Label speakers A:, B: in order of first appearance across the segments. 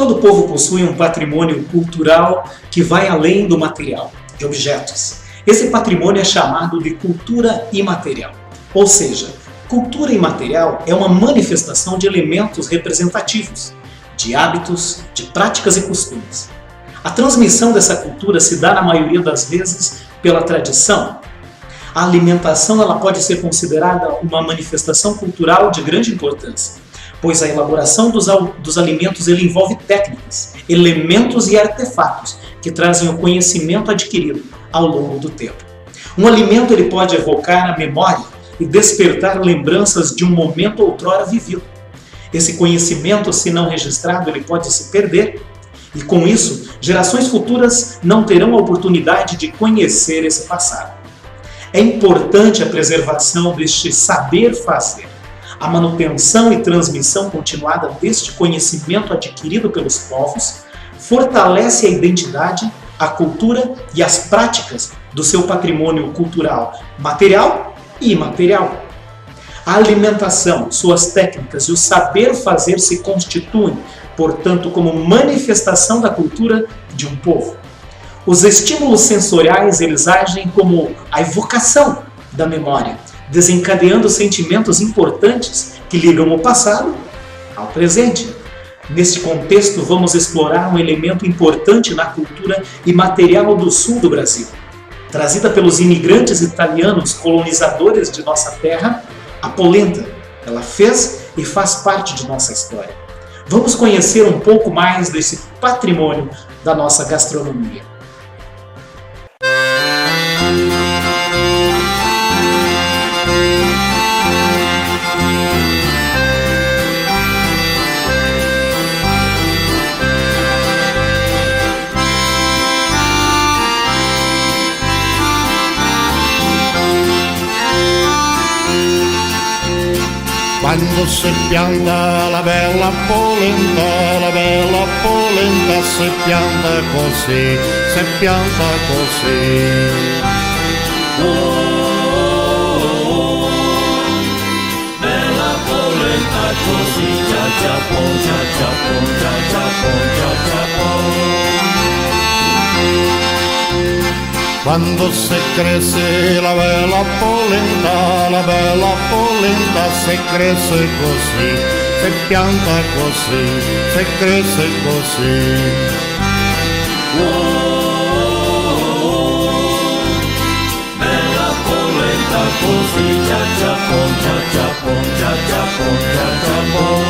A: Todo povo possui um patrimônio cultural que vai além do material, de objetos. Esse patrimônio é chamado de cultura imaterial. Ou seja, cultura imaterial é uma manifestação de elementos representativos, de hábitos, de práticas e costumes. A transmissão dessa cultura se dá, na maioria das vezes, pela tradição. A alimentação ela pode ser considerada uma manifestação cultural de grande importância, pois a elaboração dos alimentos ele envolve técnicas, elementos e artefatos que trazem o conhecimento adquirido ao longo do tempo. Um alimento ele pode evocar a memória e despertar lembranças de um momento outrora vivido. Esse conhecimento, se não registrado, ele pode se perder. E com isso, gerações futuras não terão a oportunidade de conhecer esse passado. É importante a preservação deste saber fazer. A manutenção e transmissão continuada deste conhecimento adquirido pelos povos fortalece a identidade, a cultura e as práticas do seu patrimônio cultural material e imaterial. A alimentação, suas técnicas e o saber fazer se constituem, portanto, como manifestação da cultura de um povo. Os estímulos sensoriais eles agem como a evocação da memória, desencadeando sentimentos importantes que ligam o passado ao presente. Neste contexto, vamos explorar um elemento importante na cultura imaterial do sul do Brasil. Trazida pelos imigrantes italianos colonizadores de nossa terra, a polenta, ela fez e faz parte de nossa história. Vamos conhecer um pouco mais desse patrimônio da nossa gastronomia.
B: Quando si pianta la bella polenta si pianta così, si pianta così.
C: Oh, bella polenta così, cia cia pon, cia cia pon, cia cia pon, cia cia pon.
B: Quando si cresce la bella polenta si cresce così, si pianta così, si cresce così.
C: Oh, bella polenta così, cia cia pon, cia cia pon, cia cia pon, cia cia pon.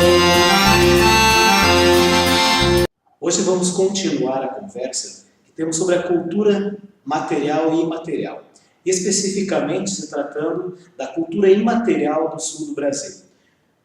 A: Hoje vamos continuar a conversa que temos sobre a cultura material e imaterial, especificamente se tratando da cultura imaterial do sul do Brasil.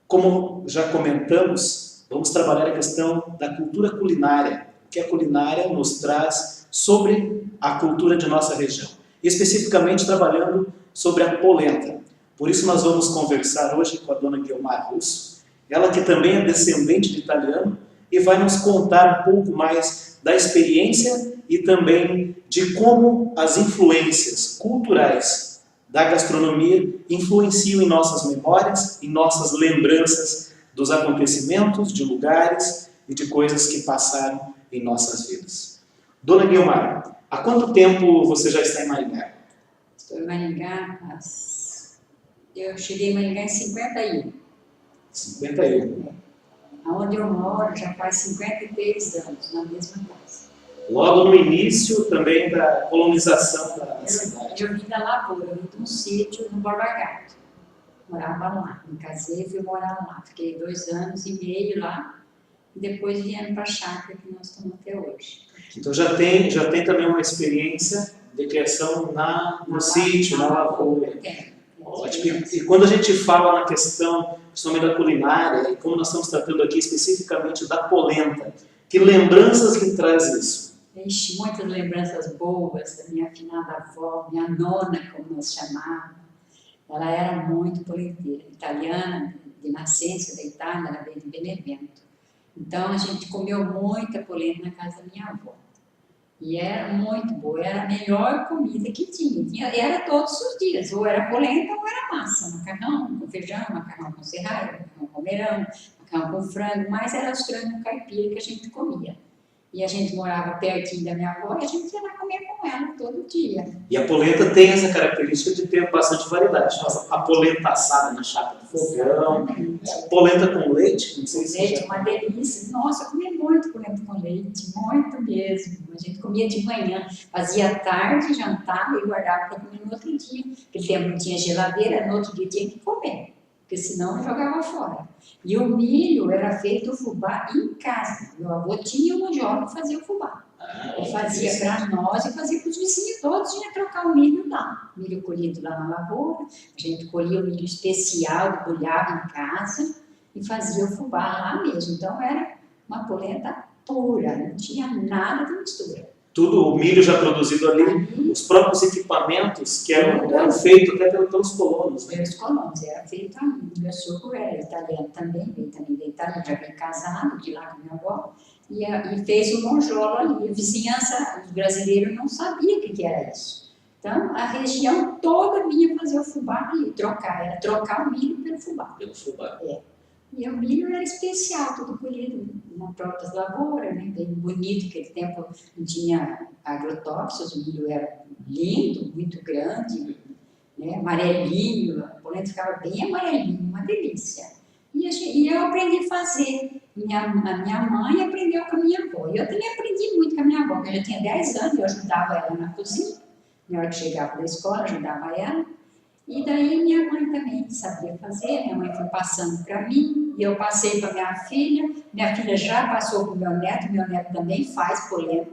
A: Como já comentamos, vamos trabalhar a questão da cultura culinária, que a culinária nos traz sobre a cultura de nossa região, especificamente trabalhando sobre a polenta. Por isso nós vamos conversar hoje com a dona Guiomar Russo, ela que também é descendente de italiano e vai nos contar um pouco mais da experiência e também de como as influências culturais da gastronomia influenciam em nossas memórias, em nossas lembranças dos acontecimentos, de lugares e de coisas que passaram em nossas vidas. Dona Guiomar, há quanto tempo você já está em Maringá?
D: Estou em Maringá, eu cheguei em Maringá em 51.
A: 51.
D: Onde eu moro já faz 53 anos, na mesma casa.
A: Logo no início também da colonização da cidade.
D: Eu vim da lavoura, eu vim de um sítio no Borba Gato. Morava lá, me casei e fui morar lá. Fiquei 2 anos e meio lá e depois viemos para a chácara que nós estamos até hoje.
A: Então já tem também uma experiência de criação no sítio, na lavoura. Ótimo. E quando a gente fala na questão principalmente da culinária, e como nós estamos tratando aqui especificamente da polenta, que lembranças lhe traz isso?
D: Enche muitas lembranças boas da minha afinada avó, minha nona, como nós chamávamos. Ela era muito polenteira, italiana, de nascença da Itália, ela veio de Benevento. Então a gente comeu muita polenta na casa da minha avó. E era muito boa, era a melhor comida que tinha. Era todos os dias, ou era polenta ou era massa, macarrão com feijão, macarrão com serralho, macarrão com verão, macarrão com frango, mas era os frangos caipira que a gente comia. E a gente morava pertinho da minha avó e a gente ia lá comer com ela todo dia.
A: E a polenta tem essa característica de ter bastante variedade. A polenta assada na chapa do fogão, a polenta com leite, não sei se
D: leite, uma delícia. Nossa, eu comia muito polenta com leite, muito mesmo. A gente comia de manhã, fazia tarde, jantava e guardava para comer no outro dia. Naquele tempo não tinha geladeira, no outro dia tinha que comer, porque senão eu jogava fora. E o milho era feito o fubá em casa. Meu avô tinha uma jola que fazia o fubá. Ele fazia para nós e fazia para os vizinhos todos, ia trocar o milho lá. Milho colhido lá na lavoura, a gente colhia o milho especial, debulhava em casa e fazia o fubá lá mesmo. Então era uma polenta pura, não tinha nada de mistura.
A: Tudo, o milho já produzido ali, os próprios equipamentos que eram feitos até pelos colonos. Né?
D: Pelos colonos, era feito ali. Meu sogro era italiano também, veio também da Itália, já veio casado de lá com minha avó, e fez o monjolo ali. A vizinhança, os brasileiros não sabiam o que era isso. Então, a região toda vinha fazer o fubá ali, era trocar o milho pelo fubá.
A: Pelo fubá.
D: É. E o milho era especial, tudo colhido nas próprias lavouras, né? Bem bonito, naquele tempo não tinha agrotóxicos, o milho era lindo, muito grande, né? Amarelinho, a polenta ficava bem amarelinho, uma delícia. E eu aprendi a fazer. A minha mãe aprendeu com a minha avó. E eu também aprendi muito com a minha avó, porque eu já tinha 10 anos, eu ajudava ela na cozinha. Na hora que chegava da escola, ajudava ela. E daí minha mãe também sabia fazer, minha mãe foi passando para mim, e eu passei para minha filha já passou para o meu neto também faz polenta,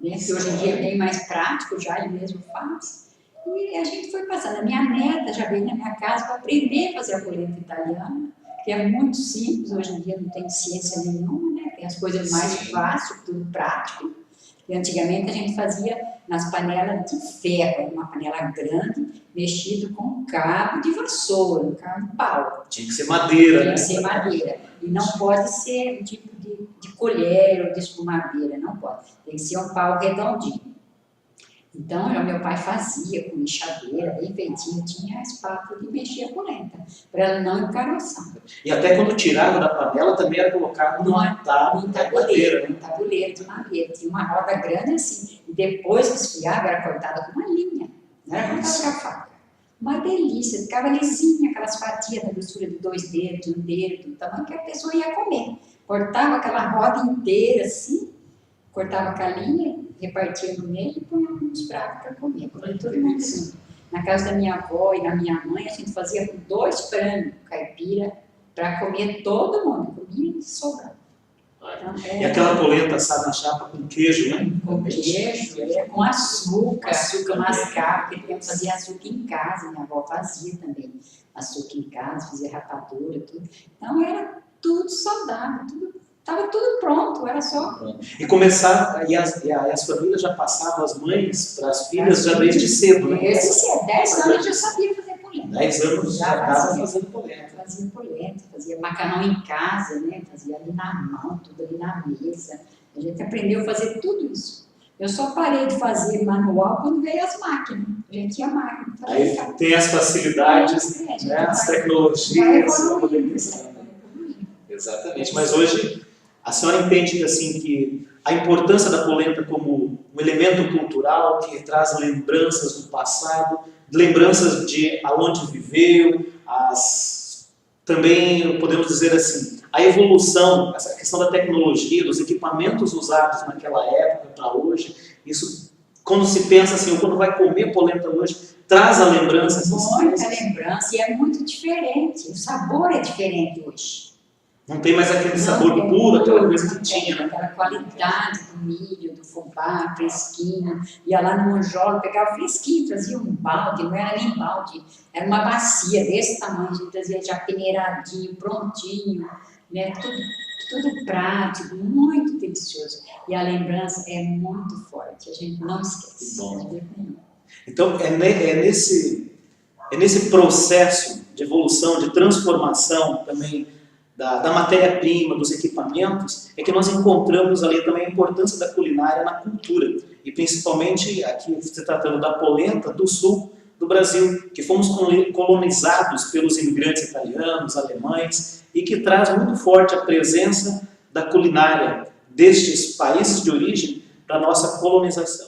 D: né? Que hoje em dia é bem mais prático, já ele mesmo faz. E a gente foi passando. A minha neta já veio na minha casa para aprender a fazer a polenta italiana, que é muito simples, hoje em dia não tem ciência nenhuma, né? Tem as coisas mais fáceis, tudo prático. E antigamente a gente fazia nas panelas de ferro, uma panela grande, mexido com cabo de vassoura, um cabo de pau.
A: Tinha que ser madeira,
D: Tinha que ser madeira. E não pode ser um tipo de colher ou de espumadeira, não pode. Tem que ser um pau redondinho. Então, já meu pai fazia com lixadeira, bem feitinho, tinha a espátula de mexer a polenta, para ela não encaroçar.
A: E até quando tirava da panela também era colocado num tabuleiro, né?
D: Um tabuleiro de madeira, tinha uma roda grande assim, e depois que esfriava era cortada com uma linha, não era cortada com a faca. Uma delícia, ficava lisinha, aquelas fatias da grossura de 2 dedos, 1 dedo, do tamanho que a pessoa ia comer. Cortava aquela roda inteira assim, cortava com a linha, repartia no meio e punha uns pratos para comer. Comia todo mundo assim. Na casa da minha avó e da minha mãe, a gente fazia com 2 frangos caipira para comer todo mundo. Comia e sobrava. Então,
A: e aquela polenta assada na chapa com queijo, né?
D: Com queijo, com açúcar mascavo, porque eu fazia açúcar em casa, minha avó fazia também açúcar em casa, fazia rapadura, tudo. Então era tudo saudável, estava tudo pronto, era só...
A: E começar, e as famílias já passavam as mães para as filhas já desde cedo, né?
D: Desde cedo, 10 anos eu já sabia fazer polenta.
A: 10 anos já estava fazendo polenta.
D: Fazia polenta, fazia macarrão em casa, né? Fazia ali na mão, tudo ali na mesa. A gente aprendeu a fazer tudo isso. Eu só parei de fazer manual quando veio as máquinas. A gente tinha máquina.
A: Aí tem as facilidades, né? As tecnologias. Exatamente, mas hoje a senhora entende assim, que a importância da polenta como um elemento cultural que traz lembranças do passado, lembranças de aonde viveu, também podemos dizer assim, a evolução, essa questão da tecnologia, dos equipamentos usados naquela época para hoje, isso quando se pensa assim, ou quando vai comer polenta hoje, traz a lembrança.
D: Muita lembrança, e é muito diferente, o sabor é diferente hoje.
A: Não tem mais aquele sabor puro, aquela coisa que tinha, né?
D: Aquela qualidade do milho, do fubá, fresquinho. Ia lá no monjolo, pegava fresquinho, trazia um balde, não era nem balde, era uma bacia desse tamanho, a gente trazia já peneiradinho, prontinho, né? Tudo prático, muito delicioso. E a lembrança é muito forte, a gente não esquece.
A: Bom. Então, é nesse processo de evolução, de transformação também, da matéria-prima, dos equipamentos, é que nós encontramos ali também a importância da culinária na cultura. E principalmente, aqui se tratando da polenta do sul do Brasil, que fomos colonizados pelos imigrantes italianos, alemães, e que traz muito forte a presença da culinária destes países de origem para a nossa colonização.